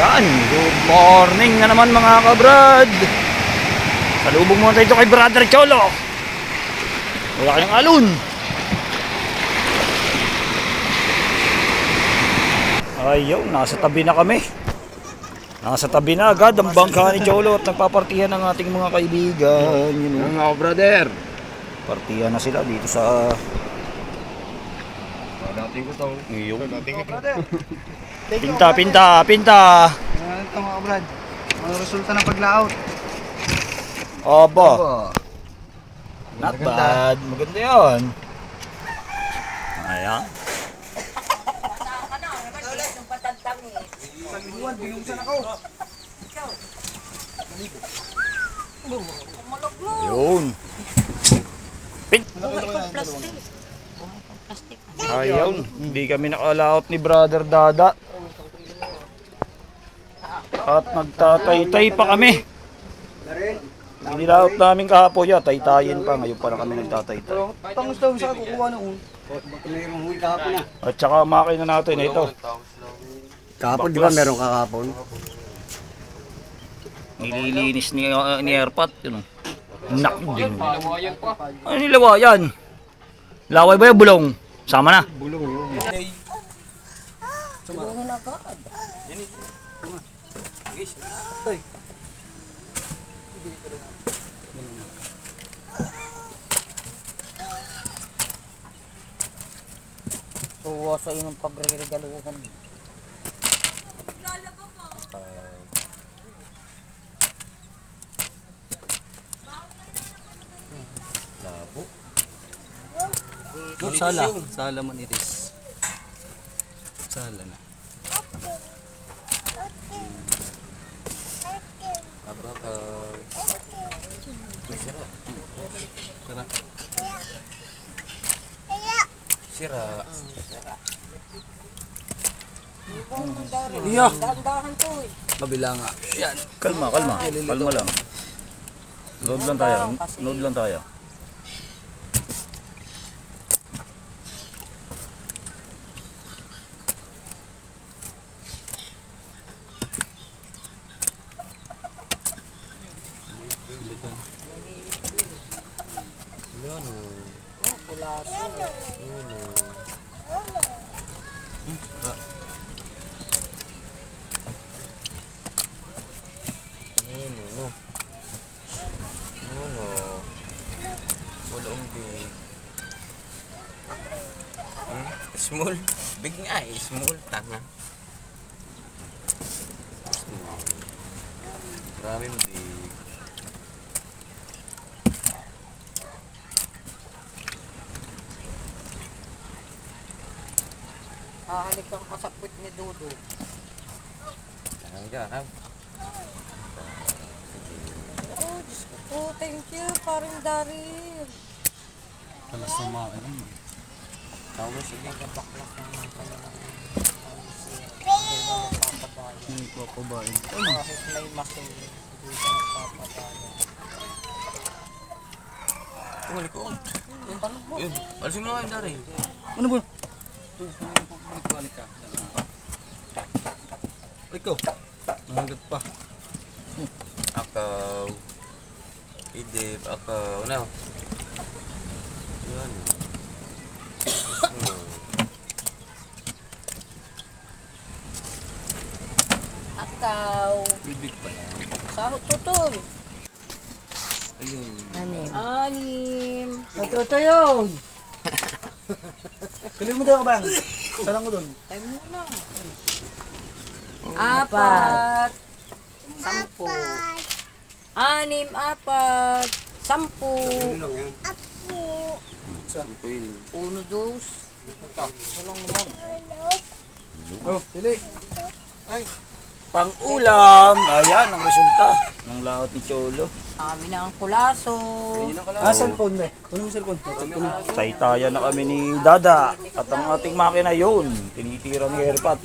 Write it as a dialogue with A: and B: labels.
A: Ayan, good morning nga naman mga kabrad. Salubong muna tayo kay Brother Cholo. Wala kayong alon. Ayaw, nasa tabi na kami. Nasa tabi na agad ang bangka ni Cholo at nagpapartihan ng ating mga kaibigan.
B: Mga brother.
A: Partihan na sila dito sa...
B: Dating ko to.
A: Iyong.
B: Dating ko.
A: Pinta.
C: Ito mga kabrad, ang resulta ng paglaot.
A: Aba. Not bad. Maganda yan. Ayan.
C: Pag-iwan, binungsan ako.
A: Yun. Ayaw. Hindi kami nakalaot ni Brother Dada. At nagtataytay pa kami. Inilaot namin kahapon ya, taytayin pa. Ngayon pa na kami nagtataytay.
C: Tangos daw sa kukuha noon.
A: At saka makina natin ito.
B: Kahapon, di ba meron kahapon?
A: Nililinis ni Airpat. Yun. Nakding. Ano nilawayan? Laway ba yung bulong? Sama na.
B: Bulong yun.
D: Tuwa sa inong pagre-regaluhan.
B: Labo.
C: Sala man iris. Sala na.
B: Sira.
D: Iya. Dahan-dahan to eh.
C: Mabila nga. Yan.
A: Kalma. Kalma lang. Load lang tayo.
B: Small. Big nga eh. Small. Tanga. Maraming big.
D: Hahalik kang kasapit ni Dudu.
B: Tangan.
D: Oh, Diyos ko. Thank you, paring Daryl.
C: Talas na mga
B: Tapos sige.
D: Baklas naman pala ng
C: Hindi ko pabain.
D: kahit may masin. Hindi ka nagpapadaya.
B: Tumalik ko. Yun. Alisin mo na kayo dari.
C: Ano ba? Balik ka. Ikaw. Nangagat pa.
B: Akaw. Idip. Akaw. Ano? Yan.
D: Akaw.
C: Bibig pa yan.
D: Sahot tutol.
C: Ayun.
D: Anim. Matuto yun.
C: Kalim mo daw ka ba? Sarang ko doon.
D: Tayo muna. Apat. Sampu. Anim, apat. Sampu. Uno, dos. Walang naman.
C: Oh, dili.
A: Pang-ulam. Ayan ang resulta ng laot ni Cholo.
D: Kami na ang kulaso.
C: Cellphone ba? Ano yung cellphone?
A: Taytayan na kami ni Dada. At ang ating makina yun, tinitira ni Airpat.